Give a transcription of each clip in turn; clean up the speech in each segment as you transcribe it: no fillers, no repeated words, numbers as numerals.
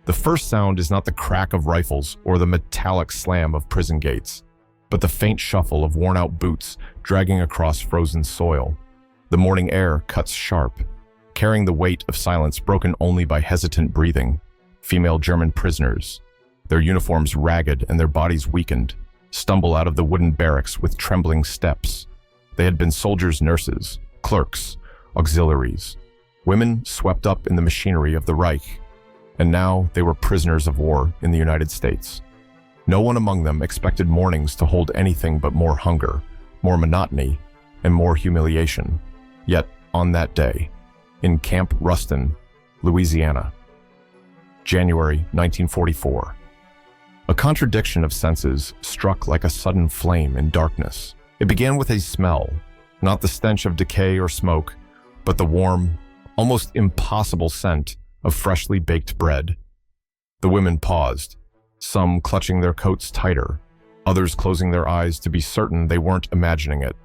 The first sound is not the crack of rifles or the metallic slam of prison gates, but the faint shuffle of worn-out boots dragging across frozen soil. The morning air cuts sharp, carrying the weight of silence broken only by hesitant breathing. Female German prisoners, their uniforms ragged and their bodies weakened, stumble out of the wooden barracks with trembling steps. They had been soldiers' nurses, clerks, auxiliaries, women swept up in the machinery of the Reich, and now they were prisoners of war in the United States. No one among them expected mornings to hold anything but more hunger, more monotony, and more humiliation. Yet, on that day, in Camp Ruston, Louisiana, January 1944, a contradiction of senses struck like a sudden flame in darkness. It began with a smell, not the stench of decay or smoke, but the warm, almost impossible scent of freshly baked bread. The women paused, some clutching their coats tighter, others closing their eyes to be certain they weren't imagining it.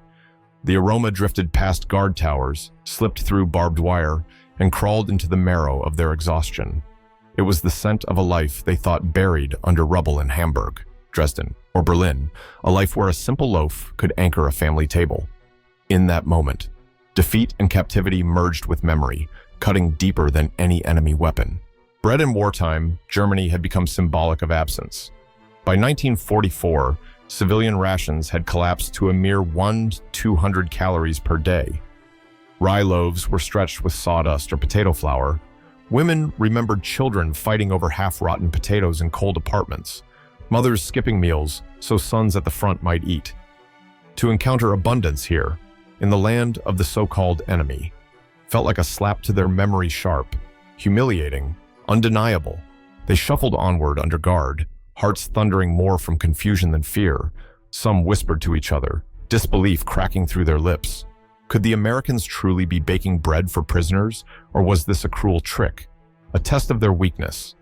The aroma drifted past guard towers, slipped through barbed wire, and crawled into the marrow of their exhaustion. It was the scent of a life they thought buried under rubble in Hamburg, Dresden, or Berlin, a life where a simple loaf could anchor a family table. In that moment, defeat and captivity merged with memory, cutting deeper than any enemy weapon. Bread in wartime, Germany had become symbolic of absence. By 1944, civilian rations had collapsed to a mere 100-200 calories per day. Rye loaves were stretched with sawdust or potato flour. Women remembered children fighting over half-rotten potatoes in cold apartments, mothers skipping meals so sons at the front might eat. To encounter abundance here, in the land of the so-called enemy, felt like a slap to their memory sharp, humiliating, undeniable. They shuffled onward under guard, hearts thundering more from confusion than fear. Some whispered to each other, disbelief cracking through their lips. Could the Americans truly be baking bread for prisoners, or was this a cruel trick, a test of their weakness?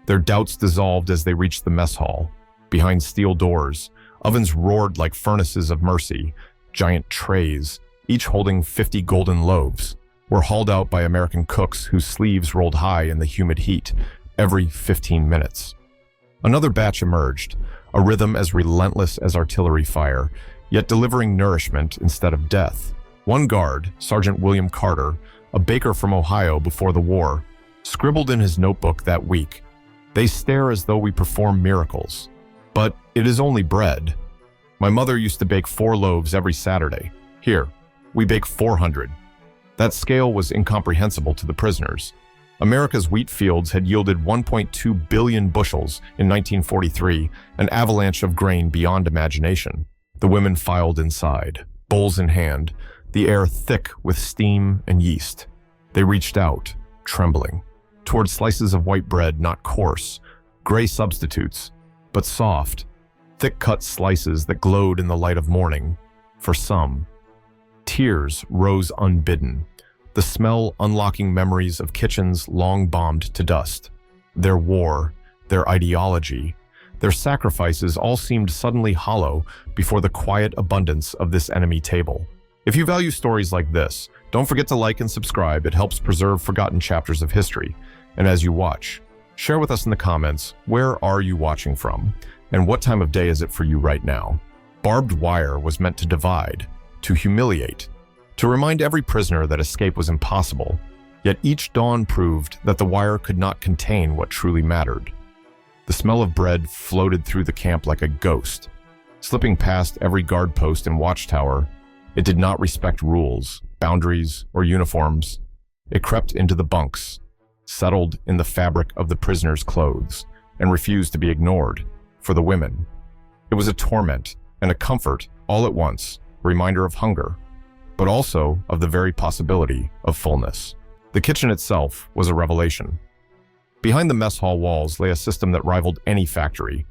Their doubts dissolved as they reached the mess hall. Behind steel doors, ovens roared like furnaces of mercy. Giant trays, each holding 50 golden loaves, were hauled out by American cooks whose sleeves rolled high in the humid heat every 15 minutes. Another batch emerged, a rhythm as relentless as artillery fire, yet delivering nourishment instead of death. One guard, Sergeant William Carter, a baker from Ohio before the war, scribbled in his notebook that week, "They stare as though we perform miracles. But it is only bread. My mother used to bake 4 loaves every Saturday. Here, we bake 400. That scale was incomprehensible to the prisoners. America's wheat fields had yielded 1.2 billion bushels in 1943, an avalanche of grain beyond imagination. The women filed inside, bowls in hand, the air thick with steam and yeast. They reached out, trembling, toward slices of white bread not coarse, gray substitutes, but soft, thick-cut slices that glowed in the light of morning. For some, tears rose unbidden, the smell unlocking memories of kitchens long bombed to dust. Their war, their ideology, their sacrifices all seemed suddenly hollow before the quiet abundance of this enemy table. If you value stories like this, don't forget to like and subscribe. It helps preserve forgotten chapters of history. And as you watch, share with us in the comments, where are you watching from? And what time of day is it for you right now? Barbed wire was meant to divide, to humiliate, to remind every prisoner that escape was impossible. Yet each dawn proved that the wire could not contain what truly mattered. The smell of bread floated through the camp like a ghost. Slipping past every guard post and watchtower, it did not respect rules, boundaries, or uniforms. It crept into the bunks, settled in the fabric of the prisoners' clothes, and refused to be ignored. For the women, it was a torment and a comfort all at once, a reminder of hunger, but also of the very possibility of fullness. The kitchen itself was a revelation. Behind the mess hall walls lay a system that rivaled any factory.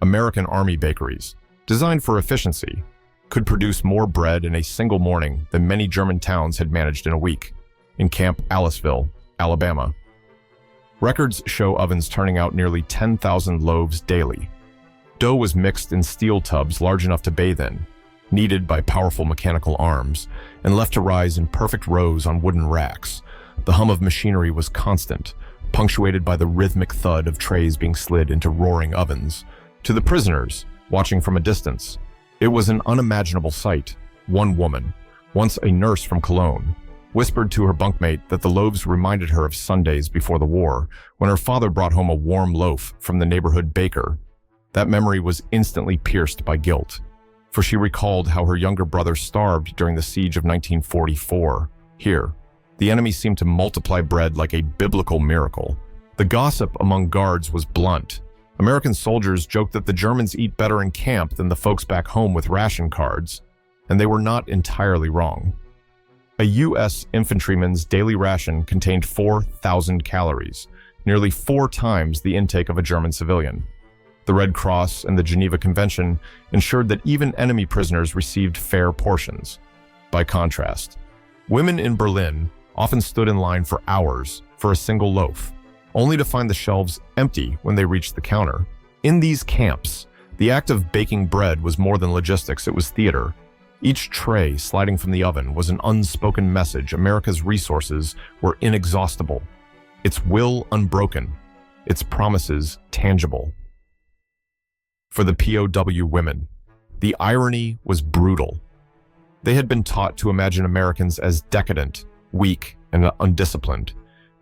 American Army bakeries, designed for efficiency, could produce more bread in a single morning than many German towns had managed in a week. In Camp Aliceville, Alabama, records show ovens turning out nearly 10,000 loaves daily. Dough was mixed in steel tubs large enough to bathe in, kneaded by powerful mechanical arms, and left to rise in perfect rows on wooden racks. The hum of machinery was constant, punctuated by the rhythmic thud of trays being slid into roaring ovens. To the prisoners, watching from a distance, it was an unimaginable sight. One woman, once a nurse from Cologne, whispered to her bunkmate that the loaves reminded her of Sundays before the war, when her father brought home a warm loaf from the neighborhood baker. That memory was instantly pierced by guilt, for she recalled how her younger brother starved during the siege of 1944. Here, the enemy seemed to multiply bread like a biblical miracle. The gossip among guards was blunt. American soldiers joked that the Germans eat better in camp than the folks back home with ration cards, and they were not entirely wrong. A U.S. infantryman's daily ration contained 4,000 calories, nearly 4 times the intake of a German civilian. The Red Cross and the Geneva Convention ensured that even enemy prisoners received fair portions. By contrast, women in Berlin often stood in line for hours for a single loaf, only to find the shelves empty when they reached the counter. In these camps, the act of baking bread was more than logistics, it was theater. Each tray sliding from the oven was an unspoken message. America's resources were inexhaustible, its will unbroken, its promises tangible. For the POW women, the irony was brutal. They had been taught to imagine Americans as decadent, weak, and undisciplined.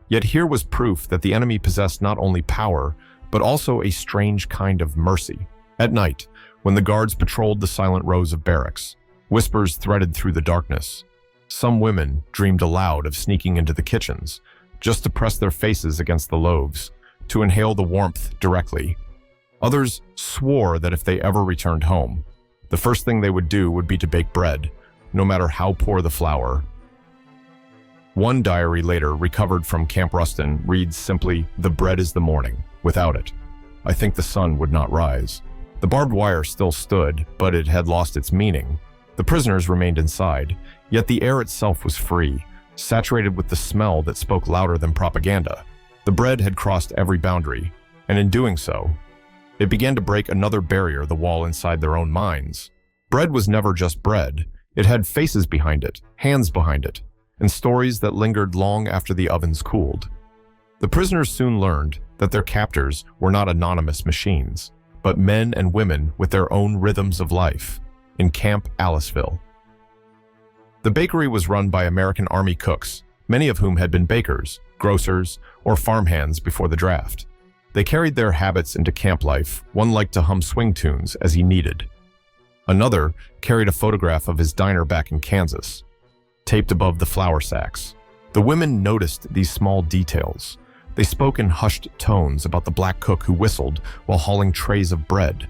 Yet here was proof that the enemy possessed not only power, but also a strange kind of mercy. At night, when the guards patrolled the silent rows of barracks, whispers threaded through the darkness. Some women dreamed aloud of sneaking into the kitchens, just to press their faces against the loaves, to inhale the warmth directly. Others swore that if they ever returned home, the first thing they would do would be to bake bread, no matter how poor the flour. One diary later, recovered from Camp Rustin, reads simply, "The bread is the morning. Without it, I think the sun would not rise." The barbed wire still stood, but it had lost its meaning. The prisoners remained inside, yet the air itself was free, saturated with the smell that spoke louder than propaganda. The bread had crossed every boundary, and in doing so, it began to break another barrier, the wall inside their own minds. Bread was never just bread. It had faces behind it, hands behind it, and stories that lingered long after the ovens cooled. The prisoners soon learned that their captors were not anonymous machines, but men and women with their own rhythms of life. In Camp Aliceville, the bakery was run by American Army cooks, many of whom had been bakers, grocers, or farmhands before the draft. They carried their habits into camp life. One liked to hum swing tunes as he needed. Another carried a photograph of his diner back in Kansas, taped above the flour sacks. The women noticed these small details. They spoke in hushed tones about the black cook who whistled while hauling trays of bread,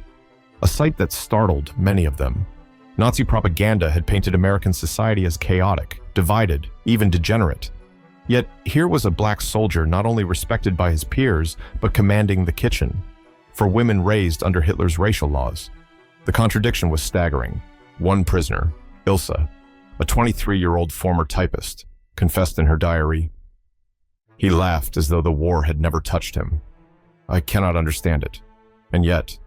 a sight that startled many of them. Nazi propaganda had painted American society as chaotic, divided, even degenerate. Yet here was a black soldier not only respected by his peers, but commanding the kitchen, for women raised under Hitler's racial laws. The contradiction was staggering. One prisoner, Ilsa, a 23-year-old former typist, confessed in her diary, "He laughed as though the war had never touched him. I cannot understand it, and yet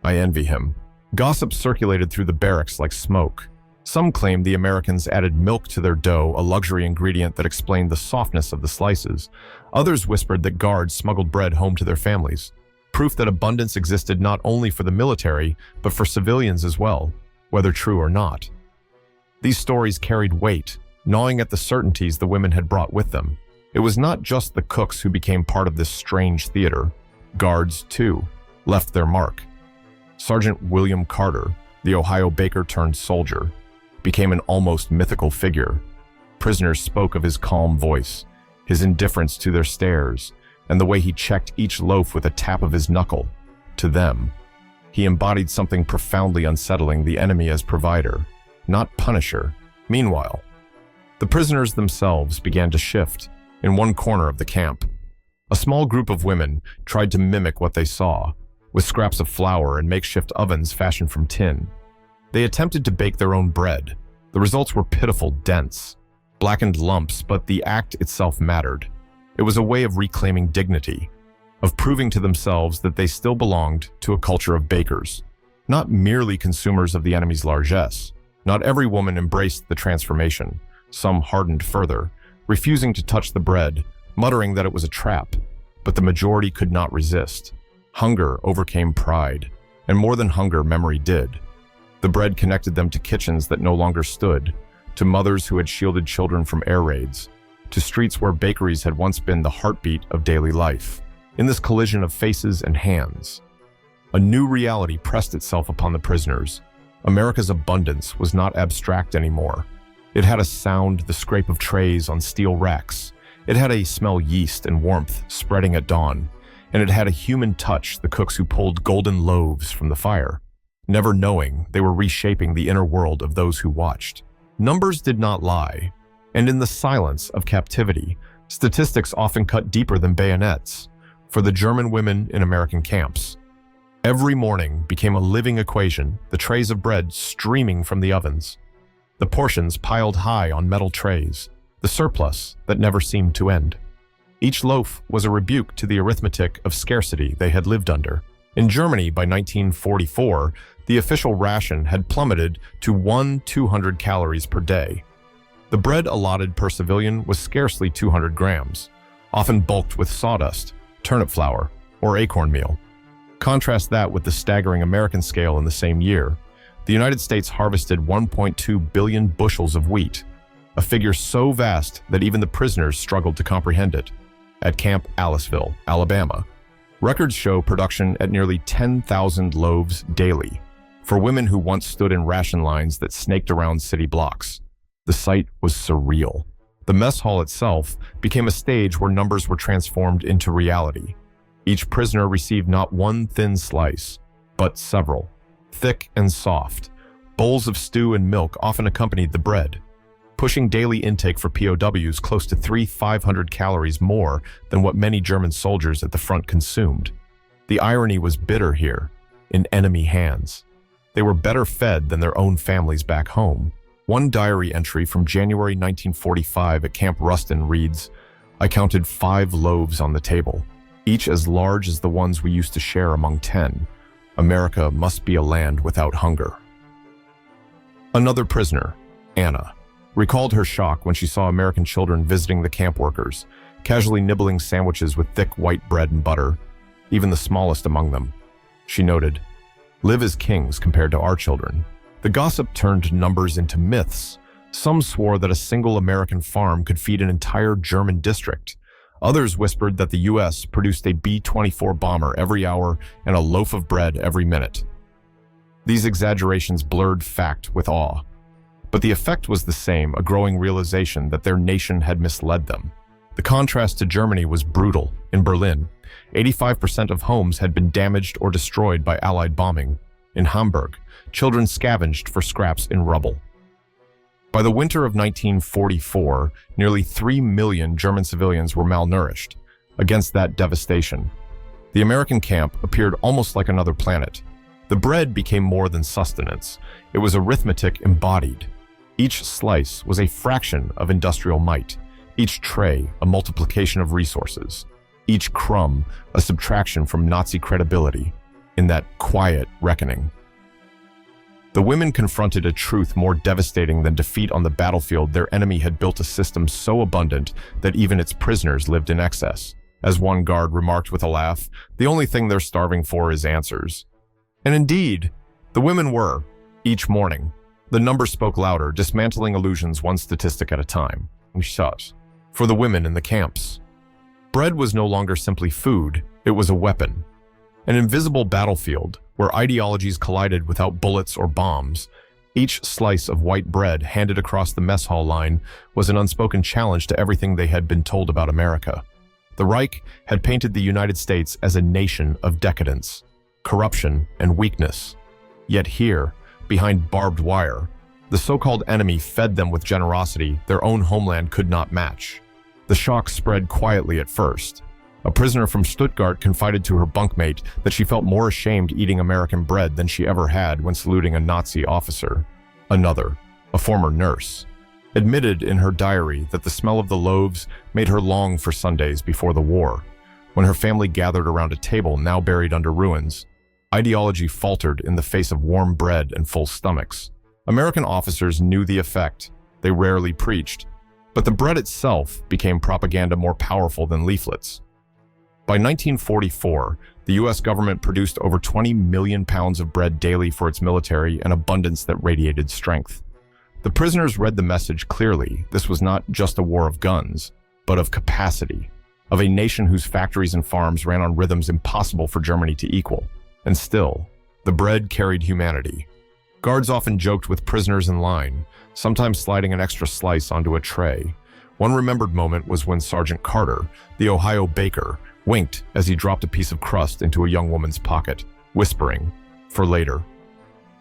I envy him." Gossip circulated through the barracks like smoke. Some claimed the Americans added milk to their dough, a luxury ingredient that explained the softness of the slices. Others whispered that guards smuggled bread home to their families, proof that abundance existed not only for the military, but for civilians as well, whether true or not. These stories carried weight, gnawing at the certainties the women had brought with them. It was not just the cooks who became part of this strange theater. Guards, too, left their mark. Sergeant William Carter, the Ohio baker turned soldier, became an almost mythical figure. Prisoners spoke of his calm voice, his indifference to their stares, and the way he checked each loaf with a tap of his knuckle. To them, he embodied something profoundly unsettling: the enemy as provider, not punisher. Meanwhile, the prisoners themselves began to shift. In one corner of the camp, a small group of women tried to mimic what they saw, with scraps of flour and makeshift ovens fashioned from tin. They attempted to bake their own bread. The results were pitiful, dense, blackened lumps, but the act itself mattered. It was a way of reclaiming dignity, of proving to themselves that they still belonged to a culture of bakers, not merely consumers of the enemy's largesse. Not every woman embraced the transformation. Some hardened further, refusing to touch the bread, muttering that it was a trap. but the majority could not resist. Hunger overcame pride, and more than hunger, memory did. The bread connected them to kitchens that no longer stood, to mothers who had shielded children from air raids, to streets where bakeries had once been the heartbeat of daily life. In this collision of faces and hands, a new reality pressed itself upon the prisoners. America's abundance was not abstract anymore. It had a sound, the scrape of trays on steel racks. It had a smell, yeast and warmth spreading at dawn. And it had a human touch, the cooks who pulled golden loaves from the fire, never knowing they were reshaping the inner world of those who watched. Numbers did not lie, and in the silence of captivity, statistics often cut deeper than bayonets. For the German women in American camps, every morning became a living equation, the trays of bread streaming from the ovens, the portions piled high on metal trays, the surplus that never seemed to end. Each loaf was a rebuke to the arithmetic of scarcity they had lived under. In Germany, by 1944, the official ration had plummeted to 200 calories per day. The bread allotted per civilian was scarcely 200 grams, often bulked with sawdust, turnip flour, or acorn meal. Contrast that with the staggering American scale in the same year. The United States harvested 1.2 billion bushels of wheat, a figure so vast that even the prisoners struggled to comprehend it. At Camp Aliceville, Alabama, records show production at nearly 10,000 loaves daily for women who once stood in ration lines that snaked around city blocks. The sight was surreal. The mess hall itself became a stage where numbers were transformed into reality. Each prisoner received not one thin slice, but several, thick and soft. Bowls of stew and milk often accompanied the bread, pushing daily intake for POWs close to 500 calories more than what many German soldiers at the front consumed. The irony was bitter here, in enemy hands. They were better fed than their own families back home. One diary entry from January 1945 at Camp Ruston reads, "I counted 5 loaves on the table, each as large as the ones we used to share among 10. America must be a land without hunger." Another prisoner, Anna, recalled her shock when she saw American children visiting the camp workers, casually nibbling sandwiches with thick white bread and butter, even the smallest among them. She noted, "Live as kings compared to our children." The gossip turned numbers into myths. Some swore that a single American farm could feed an entire German district. Others whispered that the U.S. produced a B-24 bomber every hour and a loaf of bread every minute. These exaggerations blurred fact with awe. But the effect was the same, a growing realization that their nation had misled them. The contrast to Germany was brutal. In Berlin, 85% of homes had been damaged or destroyed by Allied bombing. In Hamburg, children scavenged for scraps in rubble. By the winter of 1944, nearly 3 million German civilians were malnourished. Against that devastation, the American camp appeared almost like another planet. The bread became more than sustenance. It was arithmetic embodied. Each slice was a fraction of industrial might. Each tray, a multiplication of resources. Each crumb, a subtraction from Nazi credibility. In that quiet reckoning, the women confronted a truth more devastating than defeat on the battlefield. Their enemy had built a system so abundant that even its prisoners lived in excess. As one guard remarked with a laugh, "The only thing they're starving for is answers." And indeed, the women were. Each morning, the numbers spoke louder, dismantling illusions one statistic at a time. For the women in the camps, bread was no longer simply food, it was a weapon. An invisible battlefield where ideologies collided without bullets or bombs. Each slice of white bread handed across the mess hall line was an unspoken challenge to everything they had been told about America. The Reich had painted the United States as a nation of decadence, corruption, and weakness. Yet here, behind barbed wire, the so-called enemy fed them with generosity their own homeland could not match. The shock spread quietly at first. A prisoner from Stuttgart confided to her bunkmate that she felt more ashamed eating American bread than she ever had when saluting a Nazi officer. Another, a former nurse, admitted in her diary that the smell of the loaves made her long for Sundays before the war, when her family gathered around a table now buried under ruins. Ideology faltered in the face of warm bread and full stomachs. American officers knew the effect. They rarely preached, but the bread itself became propaganda more powerful than leaflets. By 1944, the US government produced over 20 million pounds of bread daily for its military, an abundance that radiated strength. The prisoners read the message clearly. This was not just a war of guns, but of capacity, of a nation whose factories and farms ran on rhythms impossible for Germany to equal. And still, the bread carried humanity. Guards often joked with prisoners in line, sometimes sliding an extra slice onto a tray. One remembered moment was when Sergeant Carter, the Ohio baker, winked as he dropped a piece of crust into a young woman's pocket, whispering, "For later."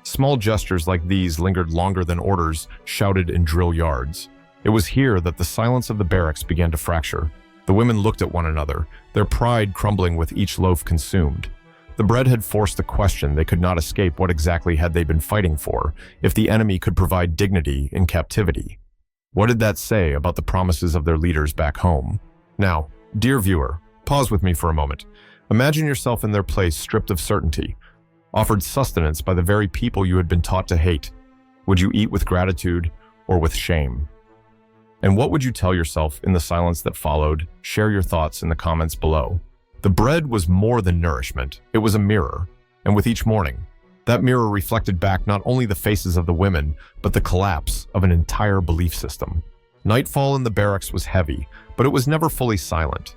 Small gestures like these lingered longer than orders shouted in drill yards. It was here that the silence of the barracks began to fracture. The women looked at one another, their pride crumbling with each loaf consumed. The bread had forced a question they could not escape: what exactly had they been fighting for, if the enemy could provide dignity in captivity? What did that say about the promises of their leaders back home? Now, dear viewer, pause with me for a moment. Imagine yourself in their place, stripped of certainty, offered sustenance by the very people you had been taught to hate. Would you eat with gratitude or with shame? And what would you tell yourself in the silence that followed? Share your thoughts in the comments below. The bread was more than nourishment. It was a mirror. And with each morning, that mirror reflected back not only the faces of the women, but the collapse of an entire belief system. Nightfall in the barracks was heavy, but it was never fully silent.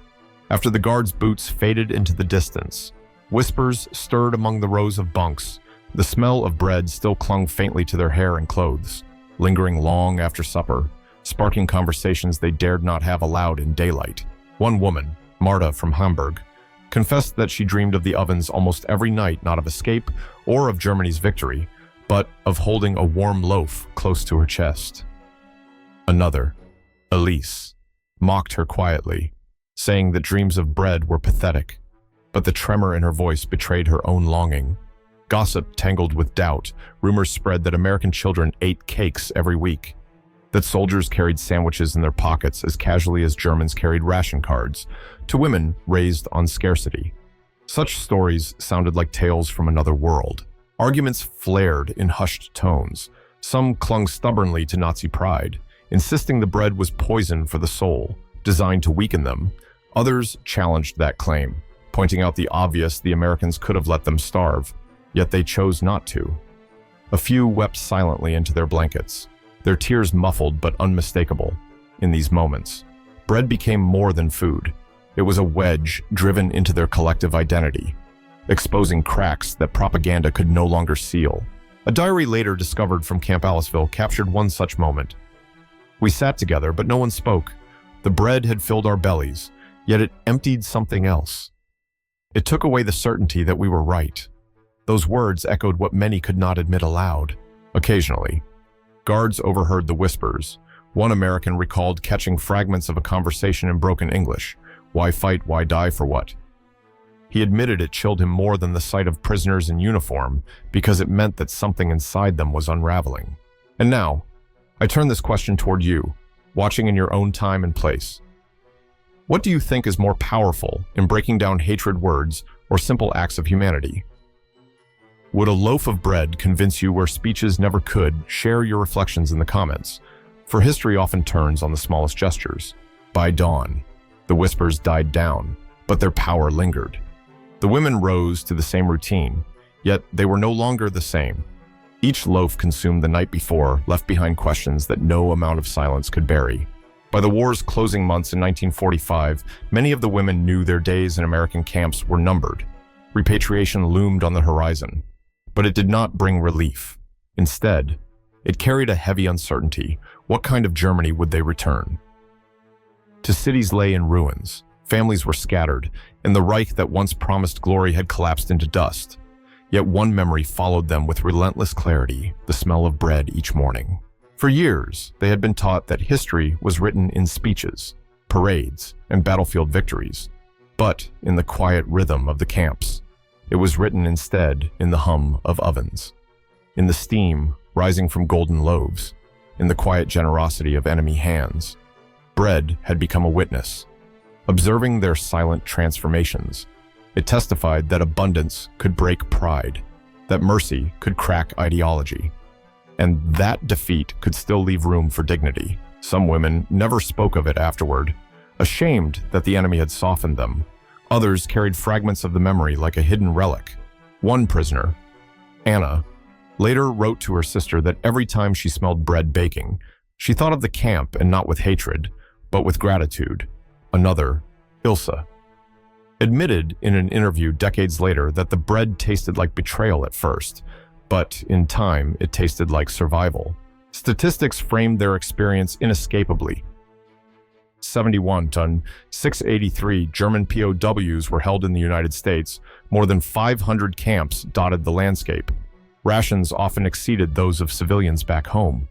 After the guards' boots faded into the distance, whispers stirred among the rows of bunks. The smell of bread still clung faintly to their hair and clothes, lingering long after supper, sparking conversations they dared not have aloud in daylight. One woman, Marta from Hamburg, confessed that she dreamed of the ovens almost every night, not of escape or of Germany's victory, but of holding a warm loaf close to her chest. Another, Elise, mocked her quietly, saying that dreams of bread were pathetic, but the tremor in her voice betrayed her own longing. Gossip tangled with doubt. Rumors spread that American children ate cakes every week, that soldiers carried sandwiches in their pockets as casually as Germans carried ration cards, to women raised on scarcity. Such stories sounded like tales from another world. Arguments flared in hushed tones. Some clung stubbornly to Nazi pride, insisting the bread was poison for the soul, designed to weaken them. Others challenged that claim, pointing out the obvious: the Americans could have let them starve, yet they chose not to. A few wept silently into their blankets, their tears muffled but unmistakable. In these moments, bread became more than food. It was a wedge driven into their collective identity, exposing cracks that propaganda could no longer seal. A diary later discovered from Camp Aliceville captured one such moment. "We sat together, but no one spoke. The bread had filled our bellies, yet it emptied something else. It took away the certainty that we were right." Those words echoed what many could not admit aloud. Occasionally, guards overheard the whispers. One American recalled catching fragments of a conversation in broken English. Why fight? Why die for what? He admitted it chilled him more than the sight of prisoners in uniform, because it meant that something inside them was unraveling. And now, I turn this question toward you, watching in your own time and place. What do you think is more powerful in breaking down hatred words or simple acts of humanity? Would a loaf of bread convince you where speeches never could? Share your reflections in the comments, for history often turns on the smallest gestures. By dawn, the whispers died down, but their power lingered. The women rose to the same routine, yet they were no longer the same. Each loaf consumed the night before left behind questions that no amount of silence could bury. By the war's closing months in 1945, many of the women knew their days in American camps were numbered. Repatriation loomed on the horizon, but it did not bring relief. Instead, it carried a heavy uncertainty. What kind of Germany would they return to? Cities lay in ruins, families were scattered, and the Reich that once promised glory had collapsed into dust. Yet one memory followed them with relentless clarity: the smell of bread each morning. For years, they had been taught that history was written in speeches, parades, and battlefield victories. But in the quiet rhythm of the camps, it was written instead in the hum of ovens, in the steam rising from golden loaves, in the quiet generosity of enemy hands. Bread had become a witness, observing their silent transformations. It testified that abundance could break pride, that mercy could crack ideology, and that defeat could still leave room for dignity. Some women never spoke of it afterward, ashamed that the enemy had softened them. Others carried fragments of the memory like a hidden relic. One prisoner, Anna, later wrote to her sister that every time she smelled bread baking, she thought of the camp and not with hatred, but with gratitude. Another, Ilsa, admitted in an interview decades later that the bread tasted like betrayal at first, but in time it tasted like survival. Statistics framed their experience inescapably. 71 to 683 German POWs were held in the United States. More than 500 camps dotted the landscape. Rations often exceeded those of civilians back home.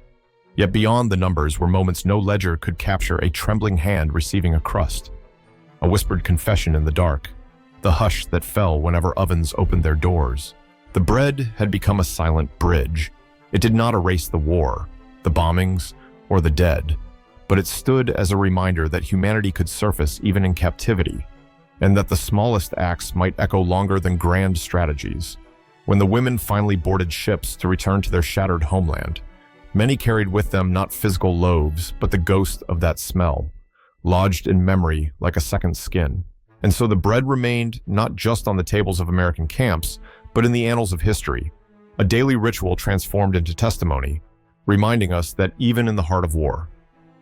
Yet beyond the numbers were moments no ledger could capture: a trembling hand receiving a crust, a whispered confession in the dark, the hush that fell whenever ovens opened their doors. The bread had become a silent bridge. It did not erase the war, the bombings, or the dead, but it stood as a reminder that humanity could surface even in captivity, and that the smallest acts might echo longer than grand strategies. When the women finally boarded ships to return to their shattered homeland, many carried with them not physical loaves, but the ghost of that smell, lodged in memory like a second skin. And so the bread remained not just on the tables of American camps, but in the annals of history, a daily ritual transformed into testimony, reminding us that even in the heart of war,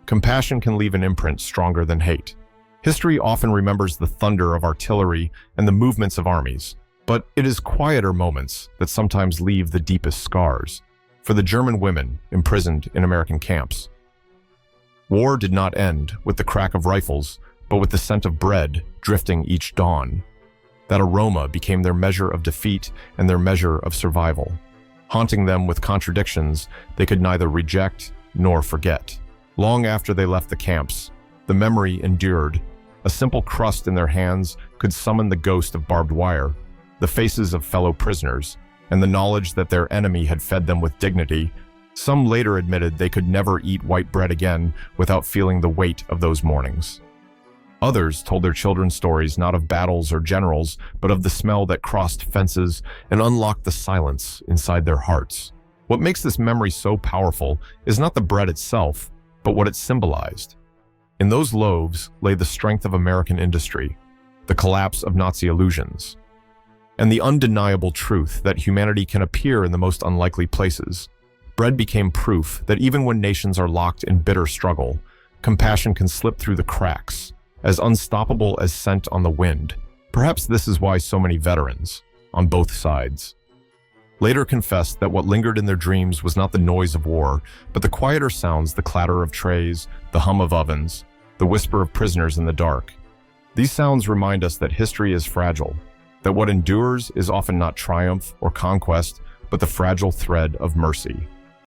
compassion can leave an imprint stronger than hate. History often remembers the thunder of artillery and the movements of armies, but it is quieter moments that sometimes leave the deepest scars. For the German women imprisoned in American camps, war did not end with the crack of rifles, but with the scent of bread drifting each dawn. That aroma became their measure of defeat and their measure of survival, haunting them with contradictions they could neither reject nor forget. Long after they left the camps, the memory endured. A simple crust in their hands could summon the ghost of barbed wire, the faces of fellow prisoners, and the knowledge that their enemy had fed them with dignity. Some later admitted they could never eat white bread again without feeling the weight of those mornings. Others told their children stories not of battles or generals, but of the smell that crossed fences and unlocked the silence inside their hearts. What makes this memory so powerful is not the bread itself, but what it symbolized. In those loaves lay the strength of American industry, the collapse of Nazi illusions, and the undeniable truth that humanity can appear in the most unlikely places. Bread became proof that even when nations are locked in bitter struggle, compassion can slip through the cracks, as unstoppable as scent on the wind. Perhaps this is why so many veterans, on both sides, later confessed that what lingered in their dreams was not the noise of war, but the quieter sounds: the clatter of trays, the hum of ovens, the whisper of prisoners in the dark. These sounds remind us that history is fragile, that what endures is often not triumph or conquest, but the fragile thread of mercy.